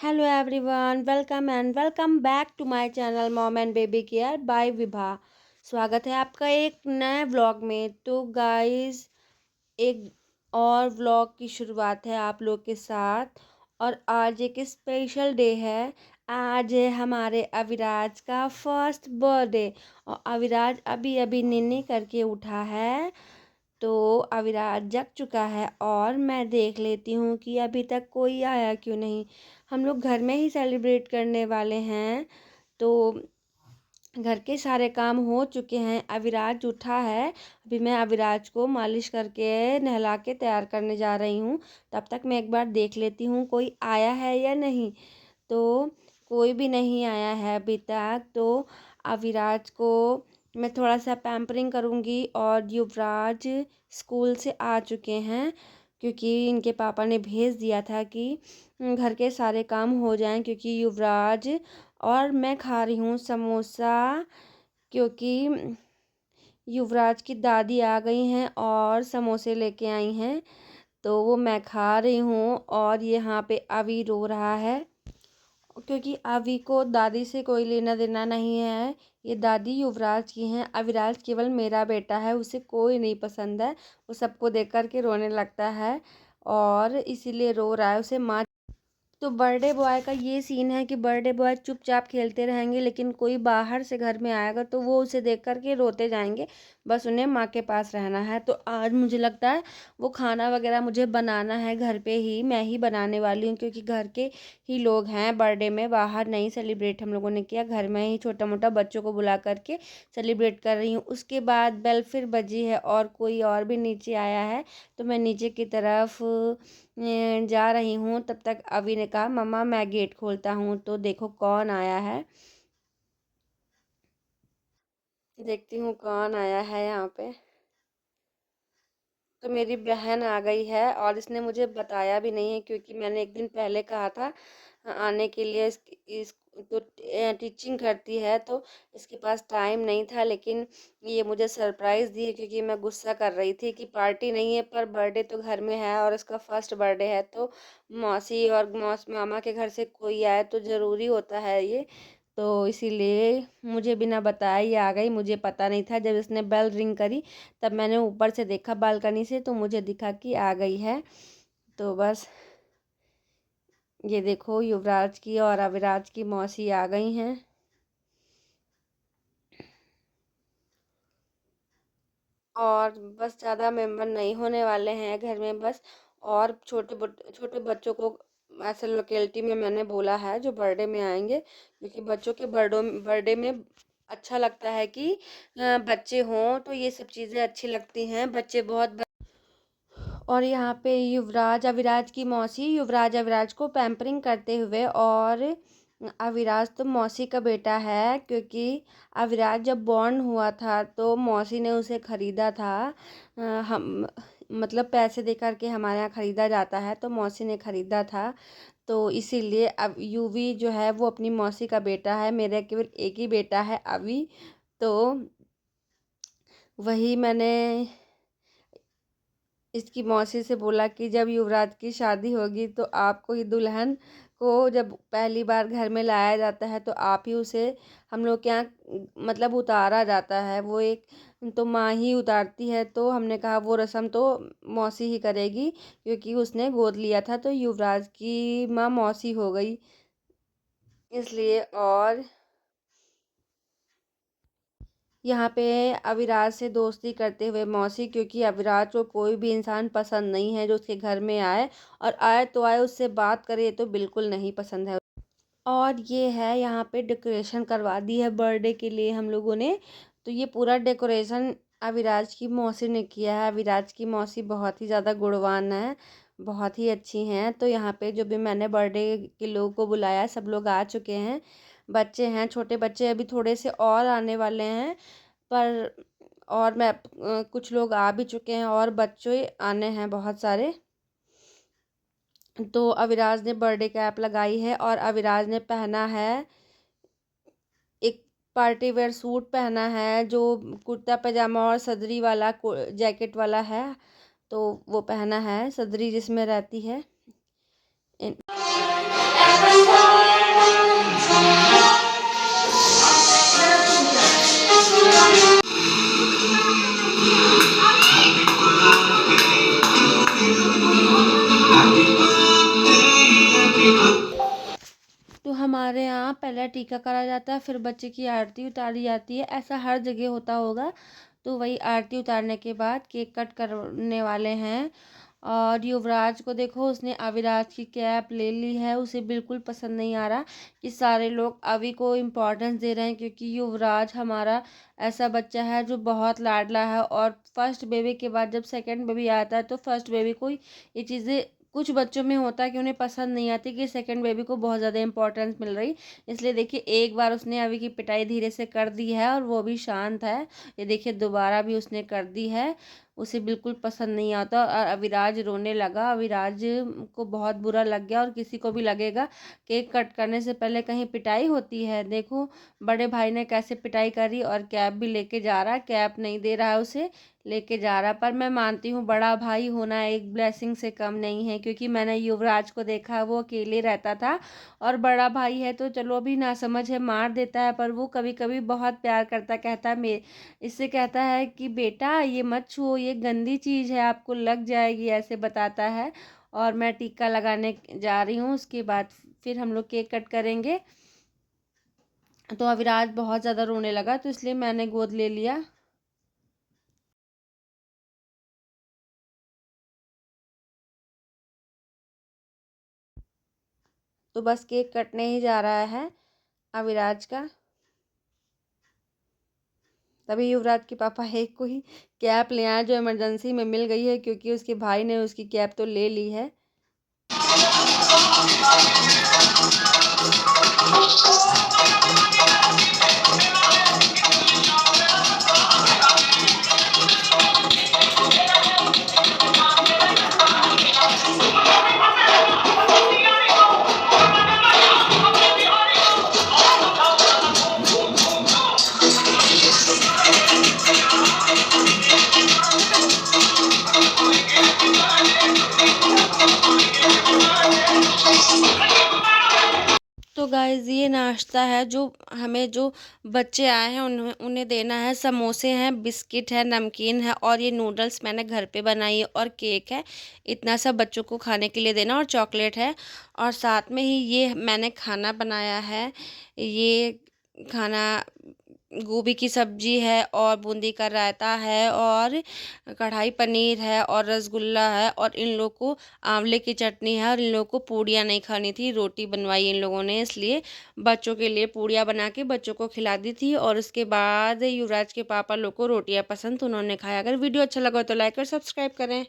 Hello everyone, welcome and welcome back to my channel mom and baby care by Vibha. स्वागत है आपका एक नए व्लॉग में। तो गाइस, एक और व्लॉग की शुरुआत है आप लोग के साथ। और आज एक स्पेशल डे है। आज है हमारे अविराज का फर्स्ट बर्थडे। और अविराज अभी अभी निन्नी करके उठा है। तो अविराज जग चुका है और मैं देख लेती हूँ कि अभी तक कोई आया क्यों नहीं। हम लोग घर में ही सेलिब्रेट करने वाले हैं। तो घर के सारे काम हो चुके हैं, अविराज उठा है। अभी मैं अविराज को मालिश करके नहला के तैयार करने जा रही हूँ। तब तक मैं एक बार देख लेती हूँ कोई आया है या नहीं। तो कोई भी नहीं आया है अभी तक। तो अविराज को मैं थोड़ा सा पैम्परिंग करूँगी। और युवराज स्कूल से आ चुके हैं क्योंकि इनके पापा ने भेज दिया था कि घर के सारे काम हो जाएं, क्योंकि युवराज और मैं खा रही हूँ समोसा। क्योंकि युवराज की दादी आ गई हैं और समोसे लेके आई हैं। तो वो मैं खा रही हूँ। और यहाँ पे अभी रो रहा है क्योंकि अभी को दादी से कोई लेना देना नहीं है। ये दादी युवराज की हैं। अविराज केवल मेरा बेटा है, उसे कोई नहीं पसंद है। वो सबको देख कर के रोने लगता है और इसीलिए रो रहा है। उसे माँ तो बर्थडे बॉय का ये सीन है कि बर्थडे बॉय चुपचाप खेलते रहेंगे, लेकिन कोई बाहर से घर में आएगा तो वो उसे देख कर के रोते जाएंगे। बस उन्हें माँ के पास रहना है। तो आज मुझे लगता है वो खाना वगैरह मुझे बनाना है घर पे ही। मैं ही बनाने वाली हूँ क्योंकि घर के ही लोग हैं। बर्थडे में बाहर नहीं सेलिब्रेट हम लोगों ने किया, घर में ही छोटा मोटा बच्चों को बुला करके सेलिब्रेट कर रही हूँ। उसके बाद बेल फिर बजी है और कोई और भी नीचे आया है। तो मैं नीचे की तरफ जा रही हूँ। तब तक अभी ने कहा मम्मा मैं गेट खोलता हूँ। तो देखो कौन आया है, देखती हूँ कौन आया है यहाँ पे। तो मेरी बहन आ गई है और इसने मुझे बताया भी नहीं है क्योंकि मैंने एक दिन पहले कहा था आने के लिए। इस तो टीचिंग करती है तो इसके पास टाइम नहीं था, लेकिन ये मुझे सरप्राइज़ दी क्योंकि मैं गुस्सा कर रही थी कि पार्टी नहीं है पर बर्थडे तो घर में है और इसका फर्स्ट बर्थडे है। तो मौसी और मामा के घर से कोई आए तो ज़रूरी होता है ये। तो इसीलिए मुझे बिना बताए ही आ गई। मुझे पता नहीं था, जब इसने बेल रिंग करी तब मैंने ऊपर से देखा बालकनी से तो मुझे दिखा कि आ गई है। तो बस ये देखो युवराज की और अविराज की मौसी आ गई हैं। और बस ज़्यादा मेंबर नहीं होने वाले हैं घर में बस। और छोटे बच्चों को ऐसे लोकेलिटी में मैंने बोला है जो बर्थडे में आएंगे, क्योंकि बच्चों के बर्थडे में अच्छा लगता है कि बच्चे हों तो ये सब चीज़ें अच्छी लगती हैं। बच्चे बहुत। और यहाँ पे युवराज अविराज की मौसी युवराज अविराज को पैम्परिंग करते हुए। और अविराज तो मौसी का बेटा है क्योंकि अविराज जब बॉर्न हुआ था तो मौसी ने उसे ख़रीदा था। हम मतलब पैसे दे करके हमारे यहाँ ख़रीदा जाता है तो मौसी ने ख़रीदा था। तो इसीलिए अब यूवी जो है वो अपनी मौसी का बेटा है। मेरा केवल एक ही बेटा है अभी। तो वही मैंने इसकी मौसी से बोला कि जब युवराज की शादी होगी तो आपको ही दुल्हन को जब पहली बार घर में लाया जाता है तो आप ही उसे हम लोग के यहाँ मतलब उतारा जाता है। वो एक तो माँ ही उतारती है। तो हमने कहा वो रस्म तो मौसी ही करेगी क्योंकि उसने गोद लिया था। तो युवराज की माँ मौसी हो गई इसलिए। और यहाँ पे अविराज से दोस्ती करते हुए मौसी, क्योंकि अविराज को कोई भी इंसान पसंद नहीं है जो उसके घर में आए। और आए तो आए उससे बात करे तो बिल्कुल नहीं पसंद है। और ये है यहाँ पे डेकोरेशन करवा दी है बर्थडे के लिए हम लोगों ने। तो ये पूरा डेकोरेशन अविराज की मौसी ने किया है। अविराज की मौसी बहुत ही ज़्यादा गुणवान है, बहुत ही अच्छी हैं। तो यहाँ पे जो भी मैंने बर्थडे के लोगों को बुलाया सब लोग आ चुके हैं। बच्चे हैं, छोटे बच्चे अभी थोड़े से और आने वाले हैं। पर और मैं कुछ लोग आ भी चुके हैं और बच्चे आने हैं बहुत सारे। तो अविराज ने बर्थडे कैप लगाई है और अविराज ने पहना है एक पार्टी वेयर सूट पहना है जो कुर्ता पजामा और सदरी वाला जैकेट वाला है। तो वो पहना है, सदरी जिसमें रहती है। हमारे यहाँ पहले टीका करा जाता है, फिर बच्चे की आरती उतारी जाती है। ऐसा हर जगह होता होगा। तो वही आरती उतारने के बाद केक कट करने वाले हैं। और युवराज को देखो, उसने अविराज की कैप ले ली है। उसे बिल्कुल पसंद नहीं आ रहा कि सारे लोग अवि को इम्पोर्टेंस दे रहे हैं, क्योंकि युवराज हमारा ऐसा बच्चा है जो बहुत लाडला है। और फर्स्ट बेबी के बाद जब सेकंड बेबी आता है तो फर्स्ट बेबी को ये चीज़ें, कुछ बच्चों में होता है कि उन्हें पसंद नहीं आती कि सेकंड बेबी को बहुत ज़्यादा इंपॉर्टेंस मिल रही। इसलिए देखिए, एक बार उसने अभी की पिटाई धीरे से कर दी है और वो भी शांत है। ये देखिए, दोबारा भी उसने कर दी है। उसे बिल्कुल पसंद नहीं आता और अविराज रोने लगा। अविराज को बहुत बुरा लग गया, और किसी को भी लगेगा। केक कट करने से पहले कहीं पिटाई होती है। देखो बड़े भाई ने कैसे पिटाई करी, और कैप भी लेके जा रहा है। कैप नहीं दे रहा है उसे, लेके जा रहा। पर मैं मानती हूँ बड़ा भाई होना एक ब्लेसिंग से कम नहीं है, क्योंकि मैंने युवराज को देखा, वो अकेले रहता था। और बड़ा भाई है तो चलो अभी ना समझ है, मार देता है, पर वो कभी कभी बहुत प्यार करता। कहता है इससे कहता है कि बेटा ये मत छुओ, ये गंदी चीज़ है, आपको लग जाएगी, ऐसे बताता है। और मैं टीका लगाने जा रही हूँ, उसके बाद फिर हम लोग केक कट करेंगे। तो अविराज बहुत ज़्यादा रोने लगा, तो इसलिए मैंने गोद ले लिया। तो बस केक कटने ही जा रहा है अविराज का। तभी युवराज के पापा एक को ही कैप ले आए, जो इमरजेंसी में मिल गई है, क्योंकि उसके भाई ने उसकी कैप तो ले ली है। तो गाइज़, ये नाश्ता है जो हमें, जो बच्चे आए हैं उन्हें उन्हें देना है। समोसे हैं, बिस्किट है, नमकीन है, और ये नूडल्स मैंने घर पे बनाई है, और केक है। इतना सब बच्चों को खाने के लिए देना, और चॉकलेट है। और साथ में ही ये मैंने खाना बनाया है। ये खाना गोभी की सब्जी है, और बूंदी का रायता है, और कढ़ाई पनीर है, और रसगुल्ला है, और इन लोग को आंवले की चटनी है। और इन लोगों को पूड़ियाँ नहीं खानी थी, रोटी बनवाई इन लोगों ने, इसलिए बच्चों के लिए पूड़ियाँ बना के बच्चों को खिला दी थी। और उसके बाद युवराज के पापा लोग को रोटियाँ पसंद, तो उन्होंने खाया। अगर वीडियो अच्छा लगा तो लाइक और सब्सक्राइब करें।